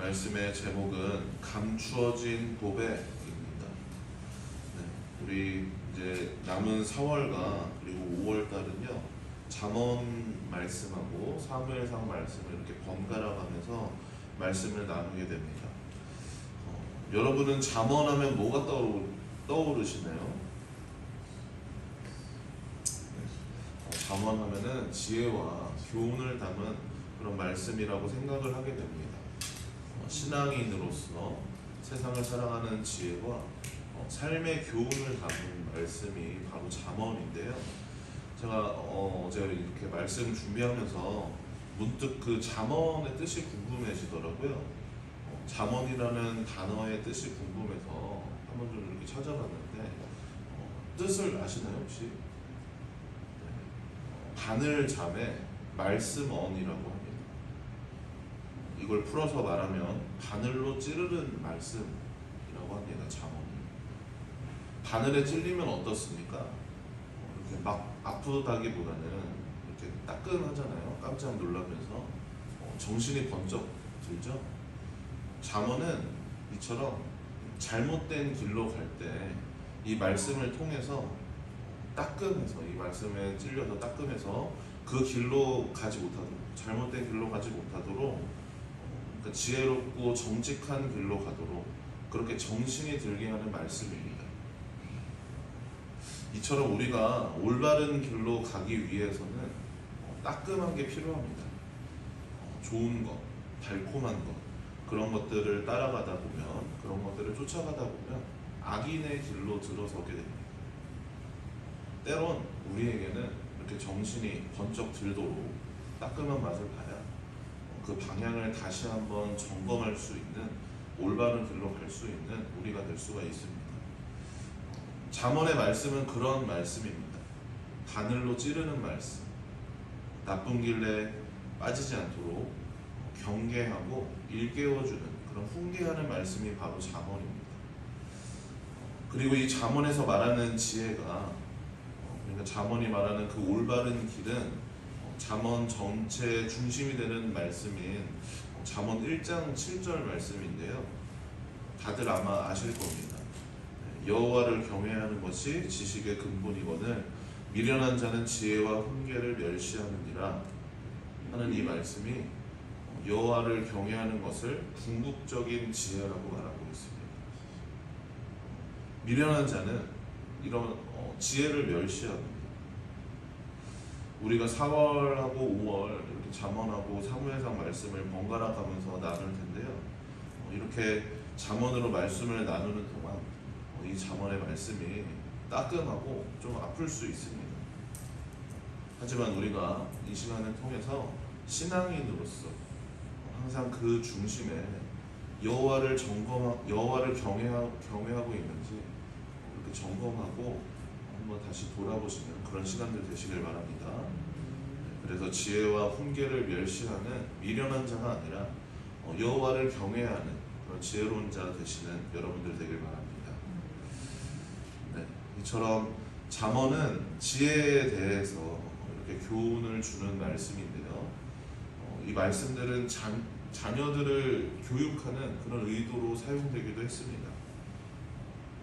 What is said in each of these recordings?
말씀의 제목은 감추어진 고백입니다. 네, 우리 이제 남은 4월과 그리고 5월 달은요 잠언 말씀하고 사무엘상 말씀을 이렇게 번갈아 가면서 말씀을 나누게 됩니다. 여러분은 잠언하면 뭐가 떠오르시나요? 잠언하면은 지혜와 교훈을 담은 그런 말씀이라고 생각을 하게 됩니다. 신앙인으로서 세상을 살아가는 지혜와 삶의 교훈을 담은 말씀이 바로 잠언인데요. 제가 어제 이렇게 말씀 준비하면서 문득 그 잠언의 뜻이 궁금해지더라고요. 잠언이라는 단어의 뜻이 궁금해서 한번 좀 이렇게 찾아봤는데 뜻을 아시나요 혹시? 바늘 잠에 말씀언이라고 합니다. 이걸 풀어서 말하면 바늘로 찌르는 말씀이라고 합니다. 잠언이. 바늘에 찔리면 어떻습니까? 이렇게 막 아프다기보다는 이렇게 따끔하잖아요. 깜짝 놀라면서 정신이 번쩍 들죠. 잠언은 이처럼 잘못된 길로 갈 때 이 말씀을 통해서 따끔해서, 이 말씀에 찔려서 따끔해서 그 길로 가지 못하도록, 잘못된 길로 가지 못하도록, 그러니까 지혜롭고 정직한 길로 가도록 그렇게 정신이 들게 하는 말씀입니다. 이처럼 우리가 올바른 길로 가기 위해서는 따끔한 게 필요합니다. 좋은 것, 달콤한 것, 그런 것들을 따라가다 보면, 그런 것들을 쫓아가다 보면 악인의 길로 들어서게 됩니다. 때론 우리에게는 이렇게 정신이 번쩍 들도록 따끔한 맛을 봐야 그 방향을 다시 한번 점검할 수 있는, 올바른 길로 갈 수 있는 우리가 될 수가 있습니다. 잠언의 말씀은 그런 말씀입니다. 바늘로 찌르는 말씀, 나쁜 길에 빠지지 않도록 경계하고 일깨워주는 그런 훈계하는 말씀이 바로 잠언입니다. 그리고 이 잠언에서 말하는 지혜가, 그러니까 잠언이 말하는 그 올바른 길은 잠언 전체의 중심이 되는 말씀인 잠언 1장 7절 말씀인데요. 다들 아마 아실 겁니다. 여호와를 경외하는 것이 지식의 근본이거늘 미련한 자는 지혜와 훈계를 멸시하느니라 하는 이 말씀이 여호와를 경외하는 것을 궁극적인 지혜라고 말하고 있습니다. 미련한 자는 이런 지혜를 멸시합니다. 우리가 4월하고 5월 이렇게 잠언하고 사무엘상 말씀을 번갈아 가면서 나눌 텐데요. 이렇게 잠언으로 말씀을 나누는 동안 이 잠언의 말씀이 따끔하고 좀 아플 수 있습니다. 하지만 우리가 이 시간을 통해서 신앙인으로서 항상 그 중심에 여호와를 경외하고 있는지 이렇게 점검하고 한번 다시 돌아보시는 그런 시간들 되시길 바랍니다. 그래서 지혜와 훈계를 멸시하는 미련한 자가 아니라 여호와를 경외하는 그런 지혜로운 자 되시는 여러분들 되길 바랍니다. 네, 이처럼 잠언은 지혜에 대해서 이렇게 교훈을 주는 말씀인데요. 이 말씀들은 자녀들을 교육하는 그런 의도로 사용되기도 했습니다.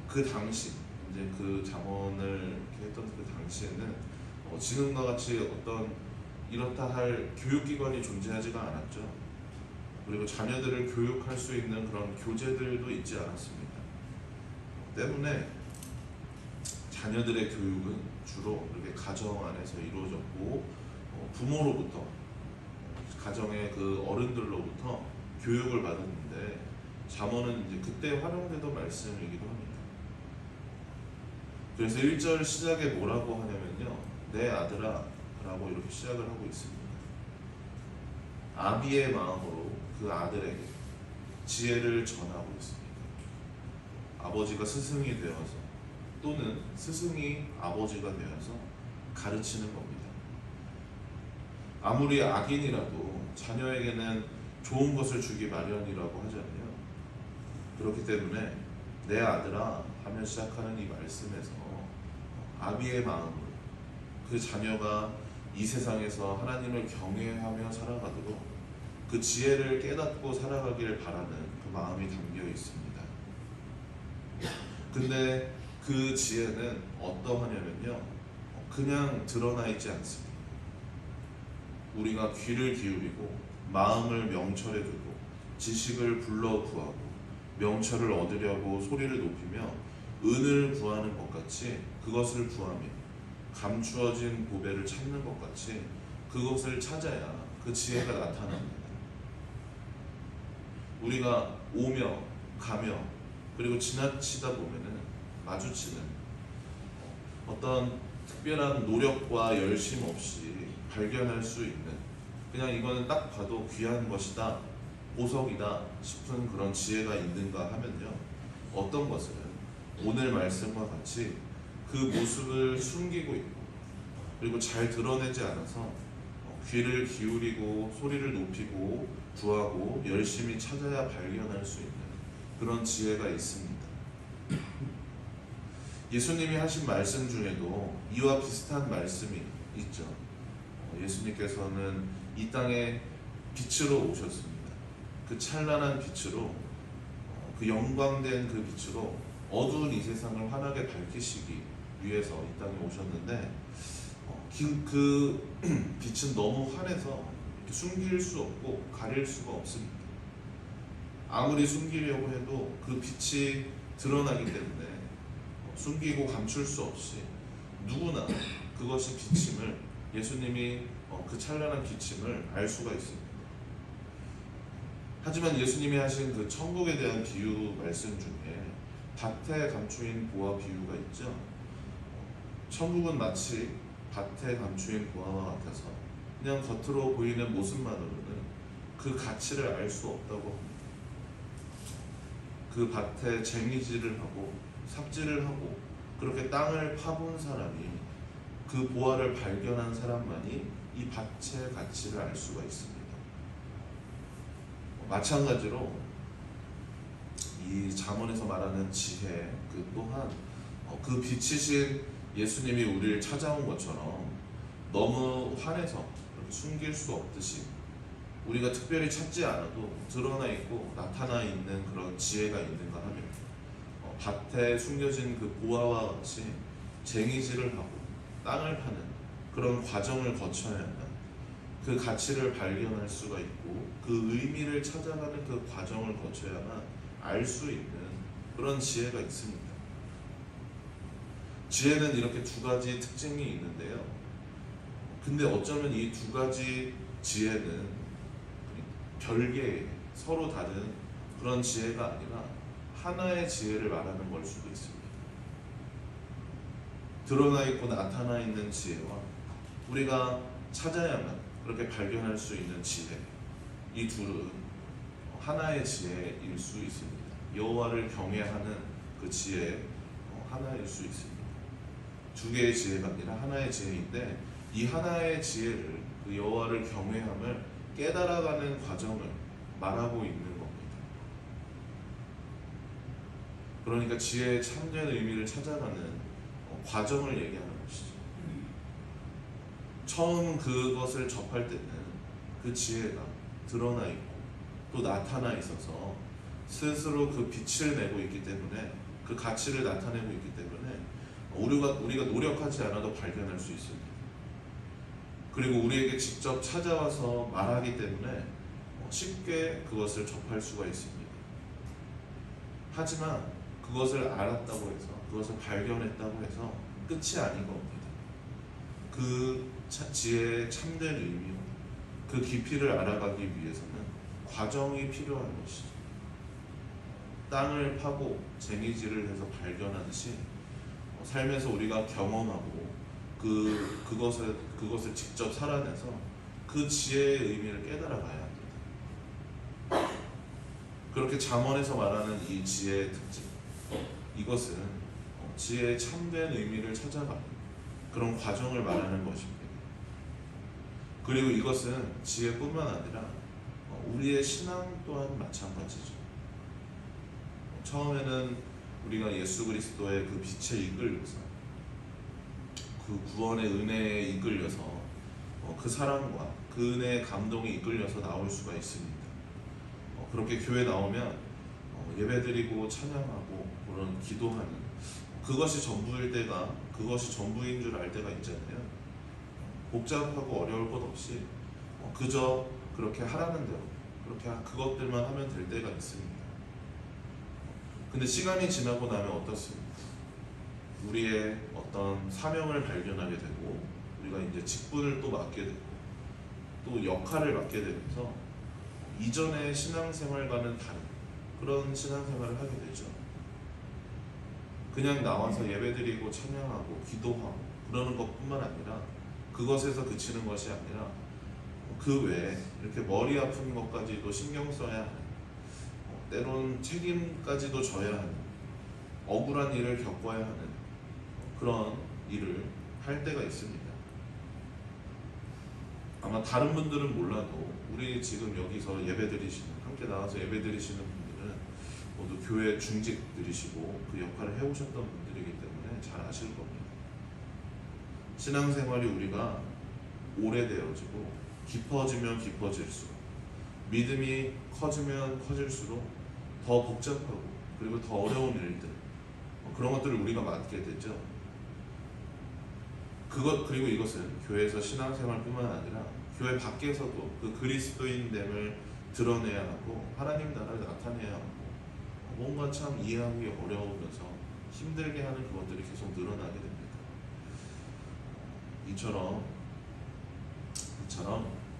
그 당시, 이제 그 잠언을 이렇게 했던 그 당시에는 지금과 같이 어떤 이렇다 할 교육기관이 존재하지가 않았죠. 그리고 자녀들을 교육할 수 있는 그런 교재들도 있지 않았습니다. 때문에 자녀들의 교육은 주로 이렇게 가정 안에서 이루어졌고 부모로부터, 가정의 그 어른들로부터 교육을 받았는데 잠언은 이제 그때 활용되던 말씀이기도 합니다. 그래서 1절 시작에 뭐라고 하냐면요, 내 아들아 라고 이렇게 시작을 하고 있습니다. 아비의 마음으로 그 아들에게 지혜를 전하고 있습니다. 아버지가 스승이 되어서, 또는 스승이 아버지가 되어서 가르치는 겁니다. 아무리 악인이라도 자녀에게는 좋은 것을 주기 마련이라고 하잖아요. 그렇기 때문에 내 아들아 하며 시작하는 이 말씀에서 아비의 마음으로 그 자녀가 이 세상에서 하나님을 경외하며 살아가도록 그 지혜를 깨닫고 살아가길 바라는 그 마음이 담겨 있습니다. 근데 그 지혜는 어떠하냐면요, 그냥 드러나 있지 않습니다. 우리가 귀를 기울이고 마음을 명철에 두고 지식을 불러 구하고 명철을 얻으려고 소리를 높이며 은을 구하는 것 같이 그것을 구하며 감추어진 보배를 찾는 것 같이 그것을 찾아야 그 지혜가 나타납니다. 우리가 오며 가며 그리고 지나치다 보면은 마주치는 어떤 특별한 노력과 열심 없이 발견할 수 있는, 그냥 이거는 딱 봐도 귀한 것이다, 보석이다 싶은 그런 지혜가 있는가 하면요, 어떤 것은 오늘 말씀과 같이 그 모습을 숨기고 있고 그리고 잘 드러내지 않아서 귀를 기울이고 소리를 높이고 구하고 열심히 찾아야 발견할 수 있는 그런 지혜가 있습니다. 예수님이 하신 말씀 중에도 이와 비슷한 말씀이 있죠. 예수님께서는 이 땅에 빛으로 오셨습니다. 그 찬란한 빛으로, 그 영광된 그 빛으로 어두운 이 세상을 환하게 밝히시기 위해서 이 땅에 오셨는데, 그 빛은 너무 환해서 숨길 수 없고 가릴 수가 없습니다. 아무리 숨기려고 해도 그 빛이 드러나기 때문에 숨기고 감출 수 없이 누구나 그것이 빛임을, 예수님이 그 찬란한 빛임을 알 수가 있습니다. 하지만 예수님이 하신 그 천국에 대한 비유 말씀 중에 밭에 감추인 보화 비유가 있죠. 천국은 마치 밭에 감추인 보화와 같아서 그냥 겉으로 보이는 모습만으로는 그 가치를 알 수 없다고 합니다. 그 밭에 쟁이질을 하고 삽질을 하고 그렇게 땅을 파본 사람이, 그 보화를 발견한 사람만이 이 밭의 가치를 알 수가 있습니다. 마찬가지로 이 잠언에서 말하는 지혜, 그 또한 그 빛이신 예수님이 우리를 찾아온 것처럼 너무 환해서 그렇게 숨길 수 없듯이 우리가 특별히 찾지 않아도 드러나 있고 나타나 있는 그런 지혜가 있는가 하면, 밭에 숨겨진 그 보화와 같이 쟁이질을 하고 땅을 파는 그런 과정을 거쳐야만 그 가치를 발견할 수가 있고 그 의미를 찾아가는 그 과정을 거쳐야만 알 수 있는 그런 지혜가 있습니다. 지혜는 이렇게 두 가지 특징이 있는데요. 근데 어쩌면 이 두 가지 지혜는 별개의 서로 다른 그런 지혜가 아니라 하나의 지혜를 말하는 걸 수도 있습니다. 드러나 있고 나타나 있는 지혜와 우리가 찾아야만 그렇게 발견할 수 있는 지혜, 이 둘은 하나의 지혜일 수 있습니다. 여호와를 경외하는 그 지혜 하나일 수 있습니다. 두 개의 지혜가 아니라 하나의 지혜인데, 이 하나의 지혜를, 그 여호와를 경외함을 깨달아가는 과정을 말하고 있는 겁니다. 그러니까 지혜의 참된 의미를 찾아가는 과정을 얘기하는 것이죠. 처음 그것을 접할 때는 그 지혜가 드러나 있고 또 나타나 있어서 스스로 그 빛을 내고 있기 때문에, 그 가치를 나타내고 있기 때문에 우리가 노력하지 않아도 발견할 수 있습니다. 그리고 우리에게 직접 찾아와서 말하기 때문에 쉽게 그것을 접할 수가 있습니다. 하지만 그것을 알았다고 해서, 그것을 발견했다고 해서 끝이 아닌 겁니다. 그 지혜의 참된 의미와 그 깊이를 알아가기 위해서는 과정이 필요한 것이죠. 땅을 파고 쟁이질을 해서 발견하듯이 삶에서 우리가 경험하고 그것을 직접 살아내서 그 지혜의 의미를 깨달아가야 합니다. 그렇게 잠언에서 말하는 이 지혜의 특징, 이것은 지혜의 참된 의미를 찾아가는 그런 과정을 말하는 것입니다. 그리고 이것은 지혜뿐만 아니라 우리의 신앙 또한 마찬가지죠. 처음에는 우리가 예수 그리스도의 그 빛에 이끌려서, 그 구원의 은혜에 이끌려서 그 사랑과 그 은혜의 감동이 이끌려서 나올 수가 있습니다. 그렇게 교회 나오면 예배드리고 찬양하고 그런 기도하는 그것이 전부일 때가 그것이 전부인 줄 알 때가 있잖아요. 복잡하고 어려울 것 없이 그저 그렇게 하라는 대로 그렇게 그것들만 하면 될 때가 있습니다. 근데 시간이 지나고 나면 어떻습니까? 우리의 어떤 사명을 발견하게 되고 우리가 이제 직분을 또 맡게 되고 또 역할을 맡게 되면서 이전의 신앙생활과는 다른 그런 신앙생활을 하게 되죠. 그냥 나와서 예배드리고 찬양하고 기도하고 그러는 것뿐만 아니라 그것에서 그치는 것이 아니라 그 외에 이렇게 머리 아픈 것까지도 신경 써야 하는 때론 책임까지도 져야 하는 억울한 일을 겪어야 하는 그런 일을 할 때가 있습니다. 아마 다른 분들은 몰라도 우리 지금 여기서 예배드리시는 함께 나와서 예배드리시는 분들은 모두 교회 중직들이시고 그 역할을 해오셨던 분들이기 때문에 잘 아실 겁니다. 신앙생활이 우리가 오래되어지고 깊어지면 깊어질수록 믿음이 커지면 커질수록 더 복잡하고 그리고 더 어려운 일들 그런 것들을 우리가 맡게 되죠. 그리고 이것은 교회에서 신앙생활뿐만 아니라 교회 밖에서도 그 그리스도인됨을 드러내야 하고 하나님 나라를 나타내야 하고 뭔가 참 이해하기 어려우면서 힘들게 하는 그것들이 계속 늘어나게 됩니다. 이처럼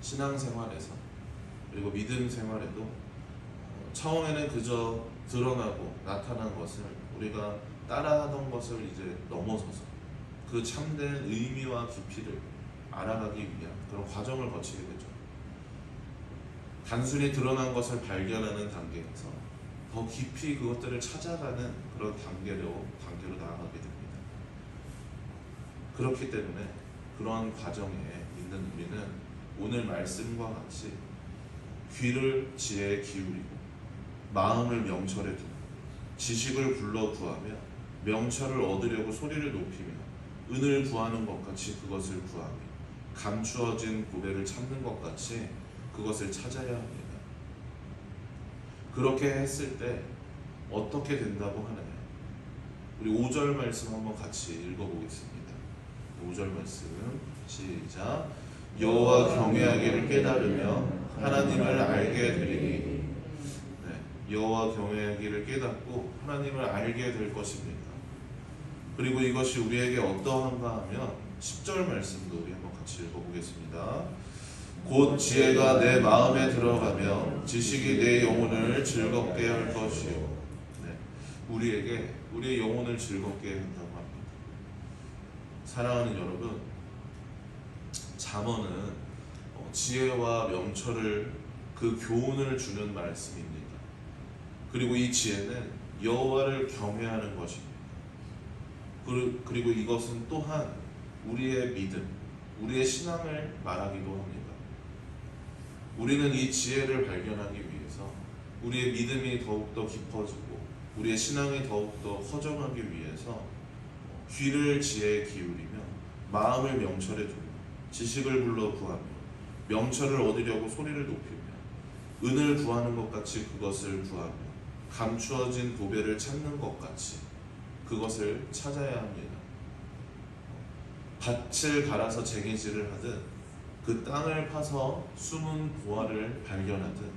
신앙생활에서 그리고 믿음 생활에도 처음에는 그저 드러나고 나타난 것을 우리가 따라하던 것을 이제 넘어서서 그 참된 의미와 깊이를 알아가기 위한 그런 과정을 거치게 되죠. 단순히 드러난 것을 발견하는 단계에서 더 깊이 그것들을 찾아가는 그런 단계로 나아가게 됩니다. 그렇기 때문에 그런 과정에 있는 우리는 오늘 말씀과 같이 귀를 지혜에 기울이고 마음을 명철에 두고 지식을 불러 구하며 명철을 얻으려고 소리를 높이며 은을 구하는 것 같이 그것을 구하며 감추어진 고백을 찾는 것 같이 그것을 찾아야 합니다. 그렇게 했을 때 어떻게 된다고 하느냐? 우리 5절 말씀 한번 같이 읽어보겠습니다. 5절 말씀 시작. 여호와 경외하기를 깨달으며 하나님을 알게 되리니. 여호와 경외하기를 깨닫고 하나님을 알게 될 것입니다. 그리고 이것이 우리에게 어떠한가 하면 10절 말씀도 우리 한번 같이 읽어보겠습니다. 곧 지혜가 내 마음에 들어가며 지식이 내 영혼을 즐겁게 할 것이요. 우리의 영혼을 즐겁게 한다고 합니다. 사랑하는 여러분, 잠언은 지혜와 명철을 그 교훈을 주는 말씀입니다. 그리고 이 지혜는 여호와를 경외하는 것입니다. 그리고 이것은 또한 우리의 믿음, 우리의 신앙을 말하기도 합니다. 우리는 이 지혜를 발견하기 위해서 우리의 믿음이 더욱더 깊어지고 우리의 신앙이 더욱더 허정하기 위해서 귀를 지혜에 기울이며 마음을 명철에 두며 지식을 불러 구하며 명철을 얻으려고 소리를 높이며 은을 구하는 것 같이 그것을 구하며 감추어진 보배를 찾는 것 같이 그것을 찾아야 합니다. 밭을 갈아서 쟁이질을 하듯 그 땅을 파서 숨은 보화를 발견하듯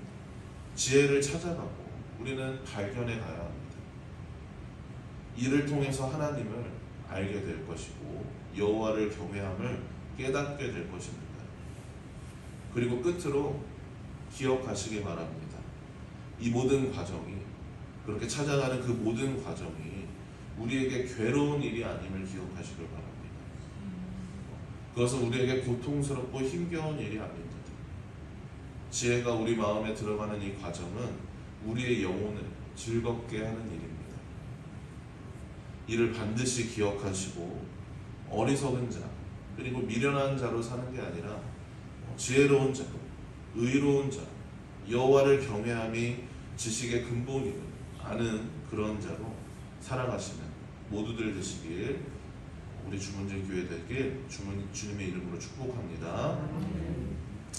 지혜를 찾아가고 우리는 발견해 가야 합니다. 이를 통해서 하나님을 알게 될 것이고 여호와를 경외함을 깨닫게 될 것입니다. 그리고 끝으로 기억하시기 바랍니다. 이 모든 과정이 그렇게 찾아가는 그 모든 과정이 우리에게 괴로운 일이 아님을 기억하시길 바랍니다. 그것은 우리에게 고통스럽고 힘겨운 일이 아닙니다. 지혜가 우리 마음에 들어가는 이 과정은 우리의 영혼을 즐겁게 하는 일입니다. 이를 반드시 기억하시고 어리석은 자 그리고 미련한 자로 사는 게 아니라 지혜로운 자로 의로운 자로 여호와를 경외함이 지식의 근본임을 아는 그런 자로 살아가시는 모두들 되시길 우리 주문진 교회 되길 주님의 이름으로 축복합니다.